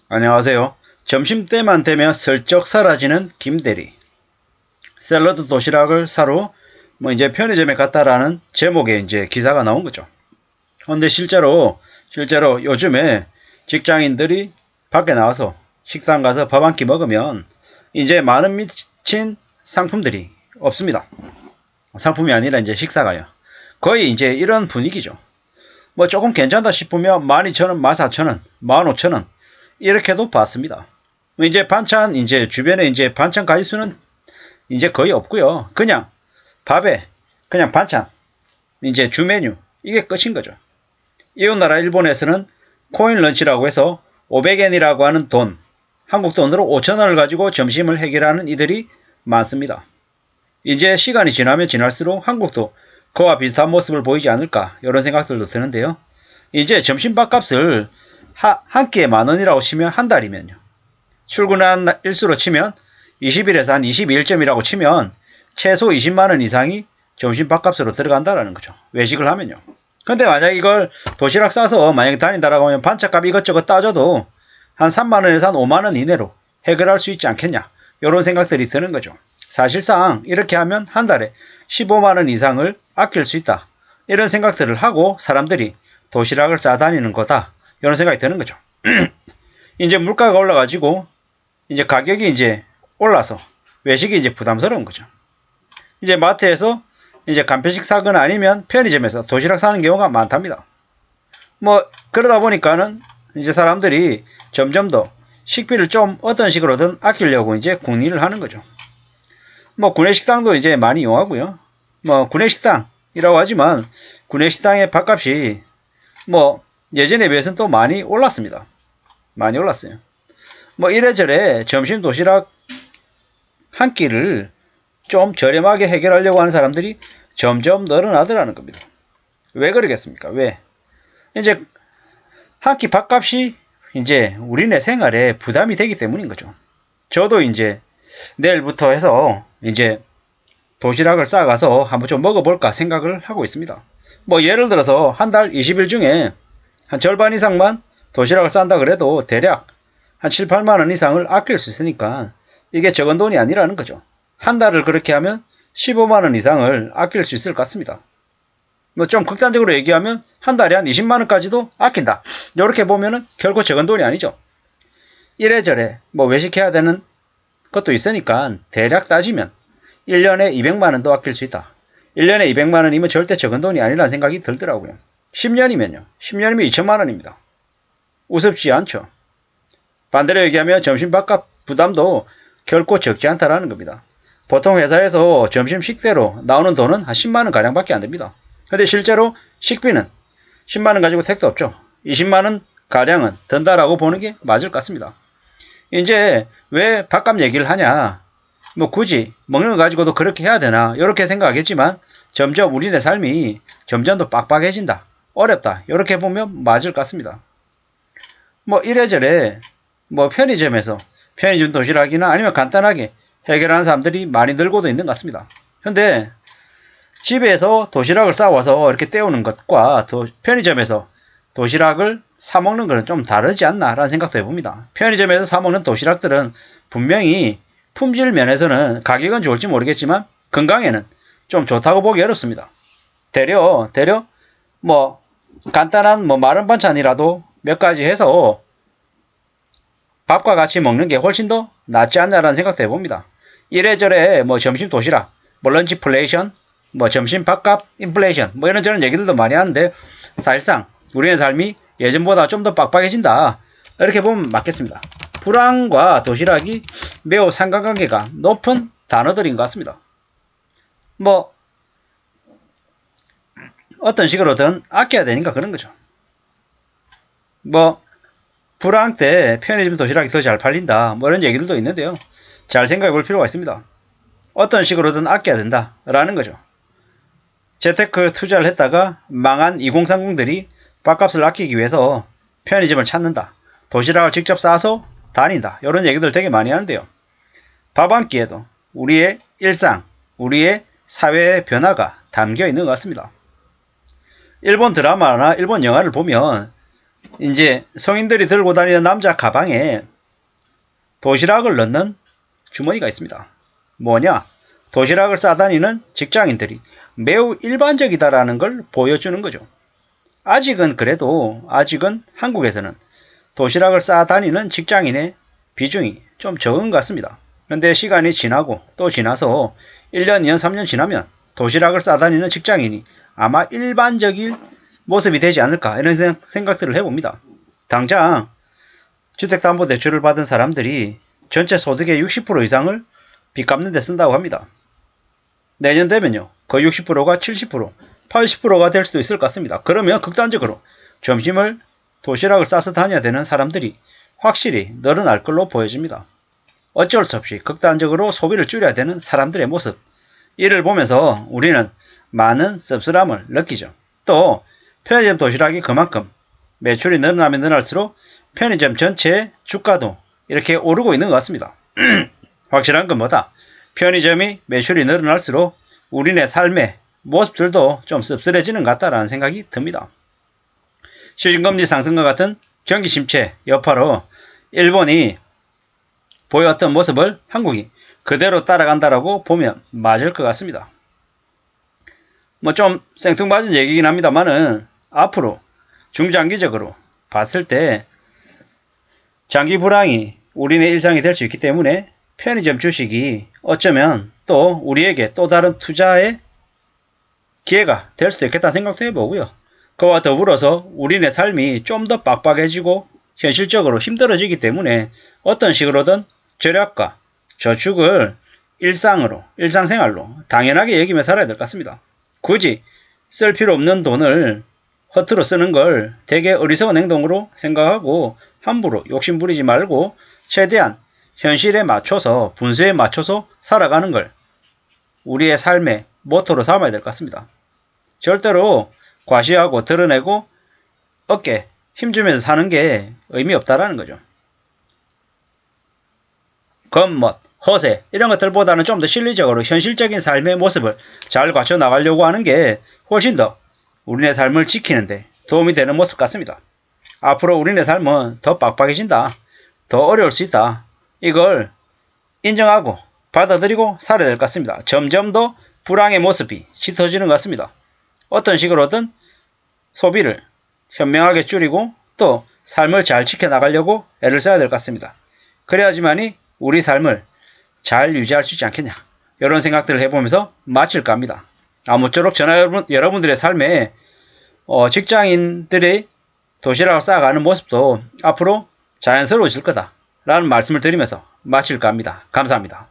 안녕하세요. 점심때만 되면 슬쩍 사라지는 김대리. 샐러드 도시락을 사러 이제 편의점에 갔다라는 제목의 이제 기사가 나온 거죠. 근데 실제로 요즘에 직장인들이 밖에 나와서 식당 가서 밥 한 끼 먹으면 이제 많은 미친 상품들이 없습니다. 상품이 아니라 이제 식사가요. 거의 이제 이런 분위기죠. 뭐 조금 괜찮다 싶으면 12,000원, 14,000원, 15,000원 이렇게도 봤습니다. 이제 반찬, 이제 주변에 이제 반찬 가짓수는 이제 거의 없고요. 그냥 밥에 그냥 반찬, 이제 주 메뉴 이게 끝인 거죠. 이웃나라 일본에서는 코인 런치라고 해서 500엔이라고 하는 돈, 한국 돈으로 5,000원을 가지고 점심을 해결하는 이들이 많습니다. 이제 시간이 지나면 지날수록 한국도 그와 비슷한 모습을 보이지 않을까 이런 생각들도 드는데요. 이제 점심밥값을 한 끼에 10,000원이라고 치면 한 달이면요. 출근한 일수로 치면 20일에서 한 22일쯤이라고 치면 최소 20만원 이상이 점심밥값으로 들어간다라는 거죠. 외식을 하면요. 근데 만약 이걸 도시락 싸서 만약에 다닌다라고 하면 반찬값 이것저것 따져도 한 3만원에서 한 5만원 이내로 해결할 수 있지 않겠냐. 이런 생각들이 드는 거죠. 사실상 이렇게 하면 한 달에 15만원 이상을 아낄 수 있다. 이런 생각들을 하고 사람들이 도시락을 싸다니는 거다. 이런 생각이 드는 거죠. 이제 물가가 올라가지고 이제 가격이 이제 올라서 외식이 이제 부담스러운 거죠. 이제 마트에서 이제 간편식 사거나 아니면 편의점에서 도시락 사는 경우가 많답니다. 뭐 그러다 보니까는 이제 사람들이 점점 더 식비를 좀 어떤 식으로든 아끼려고 이제 궁리를 하는 거죠. 뭐 구내식당도 이제 많이 이용하고요. 뭐 구내식당이라고 하지만 구내식당의 밥값이 뭐 예전에 비해서는 또 많이 올랐습니다. 많이 올랐어요. 뭐 이래저래 점심 도시락 한 끼를 좀 저렴하게 해결하려고 하는 사람들이 점점 늘어나더라는 겁니다. 왜 그러겠습니까? 왜? 이제 한 끼 밥값이 이제 우리네 생활에 부담이 되기 때문인 거죠. 저도 이제 내일부터 해서 이제 도시락을 싸가서 한번 좀 먹어볼까 생각을 하고 있습니다. 뭐 예를 들어서 한 달 20일 중에 한 절반 이상만 도시락을 싼다 그래도 대략 한 7, 8만 원 이상을 아낄 수 있으니까 이게 적은 돈이 아니라는 거죠. 한 달을 그렇게 하면 15만 원 이상을 아낄 수 있을 것 같습니다. 뭐 좀 극단적으로 얘기하면 한 달에 한 20만 원까지도 아낀다. 이렇게 보면은 결코 적은 돈이 아니죠. 이래저래 뭐 외식해야 되는 것도 있으니까 대략 따지면 1년에 200만 원도 아낄 수 있다. 1년에 200만 원이면 절대 적은 돈이 아니라는 생각이 들더라고요. 10년이면요. 10년이면 2천만 원입니다. 우습지 않죠. 반대로 얘기하면 점심밥값 부담도 결코 적지 않다라는 겁니다. 보통 회사에서 점심 식대로 나오는 돈은 한 10만원 가량밖에 안 됩니다. 근데 실제로 식비는 10만원 가지고 택도 없죠. 20만원 가량은 든다라고 보는 게 맞을 것 같습니다. 이제 왜 밥값 얘기를 하냐. 뭐 굳이 먹는 거 가지고도 그렇게 해야 되나 이렇게 생각하겠지만 점점 우리네 삶이 점점 더 빡빡해진다. 어렵다. 이렇게 보면 맞을 것 같습니다. 뭐 이래저래 뭐 편의점에서 편의점 도시락이나 아니면 간단하게 해결하는 사람들이 많이 늘고도 있는 것 같습니다. 근데 집에서 도시락을 싸와서 이렇게 때우는 것과 편의점에서 도시락을 사 먹는 것은 좀 다르지 않나 라는 생각도 해봅니다. 편의점에서 사 먹는 도시락들은 분명히 품질 면에서는 가격은 좋을지 모르겠지만 건강에는 좀 좋다고 보기 어렵습니다. 대려 뭐 간단한 뭐 마른 반찬이라도 몇 가지 해서 밥과 같이 먹는 게 훨씬 더 낫지 않나라는 생각도 해봅니다. 이래저래 뭐 점심 도시락, 뭐 런치플레이션, 뭐 점심 밥값 인플레이션 뭐 이런저런 얘기들도 많이 하는데 사실상 우리의 삶이 예전보다 좀 더 빡빡해진다. 이렇게 보면 맞겠습니다. 불황과 도시락이 매우 상관관계가 높은 단어들인 것 같습니다. 뭐 어떤 식으로든 아껴야 되니까 그런 거죠. 뭐 불황 때 편의점 도시락이 더 잘 팔린다. 뭐 이런 얘기들도 있는데요. 잘 생각해 볼 필요가 있습니다. 어떤 식으로든 아껴야 된다. 라는 거죠. 재테크 투자를 했다가 망한 2030들이 밥값을 아끼기 위해서 편의점을 찾는다. 도시락을 직접 싸서 다닌다. 이런 얘기들 되게 많이 하는데요. 밥 한 끼에도 우리의 일상, 우리의 사회의 변화가 담겨 있는 것 같습니다. 일본 드라마나 일본 영화를 보면 이제 성인들이 들고 다니는 남자 가방에 도시락을 넣는 주머니가 있습니다. 뭐냐? 도시락을 싸다니는 직장인들이 매우 일반적이다라는 걸 보여주는 거죠. 아직은 한국에서는 도시락을 싸다니는 직장인의 비중이 좀 적은 것 같습니다. 그런데 시간이 지나고 또 지나서 1년, 2년, 3년 지나면 도시락을 싸다니는 직장인이 아마 일반적인 모습이 되지 않을까 이런 생각들을 해봅니다. 당장 주택담보대출을 받은 사람들이 전체 소득의 60% 이상을 빚 갚는 데 쓴다고 합니다. 내년 되면요. 그 60%가 70%, 80%가 될 수도 있을 것 같습니다. 그러면 극단적으로 점심을 도시락을 싸서 다녀야 되는 사람들이 확실히 늘어날 걸로 보여집니다. 어쩔 수 없이 극단적으로 소비를 줄여야 되는 사람들의 모습. 이를 보면서 우리는 많은 씁쓸함을 느끼죠. 또 편의점 도시락이 그만큼 매출이 늘어나면 늘어날수록 편의점 전체의 주가도 이렇게 오르고 있는 것 같습니다. 확실한 건 뭐다? 편의점이 매출이 늘어날수록 우리네 삶의 모습들도 좀 씁쓸해지는 것 같다라는 생각이 듭니다. 시중금리 상승과 같은 경기 침체 여파로 일본이 보여왔던 모습을 한국이 그대로 따라간다라고 보면 맞을 것 같습니다. 뭐 좀 생뚱맞은 얘기긴 합니다만은 앞으로 중장기적으로 봤을 때 장기 불황이 우리네 일상이 될 수 있기 때문에 편의점 주식이 어쩌면 또 우리에게 또 다른 투자의 기회가 될 수도 있겠다는 생각도 해보고요. 그와 더불어서 우리네 삶이 좀 더 빡빡해지고 현실적으로 힘들어지기 때문에 어떤 식으로든 절약과 저축을 일상생활로 당연하게 여기며 살아야 될 것 같습니다. 굳이 쓸 필요 없는 돈을 허투루 쓰는 걸 되게 어리석은 행동으로 생각하고 함부로 욕심부리지 말고 최대한 현실에 맞춰서 분수에 맞춰서 살아가는 걸 우리의 삶의 모토로 삼아야 될 것 같습니다. 절대로 과시하고 드러내고 어깨 힘주면서 사는 게 의미 없다라는 거죠. 겉멋, 허세 이런 것들보다는 좀 더 실리적으로 현실적인 삶의 모습을 잘 갖춰 나가려고 하는 게 훨씬 더 우리네 삶을 지키는데 도움이 되는 모습 같습니다. 앞으로 우리네 삶은 더 빡빡해진다. 더 어려울 수 있다. 이걸 인정하고 받아들이고 살아야 될 것 같습니다. 점점 더 불황의 모습이 짙어지는 것 같습니다. 어떤 식으로든 소비를 현명하게 줄이고 또 삶을 잘 지켜나가려고 애를 써야 될 것 같습니다. 그래야지만이 우리 삶을 잘 유지할 수 있지 않겠냐. 이런 생각들을 해보면서 마칠까 합니다. 아무쪼록 저나 여러분들의 삶에 직장인들의 도시락을 싸가는 모습도 앞으로 자연스러워질 거다. 라는 말씀을 드리면서 마칠까 합니다. 감사합니다.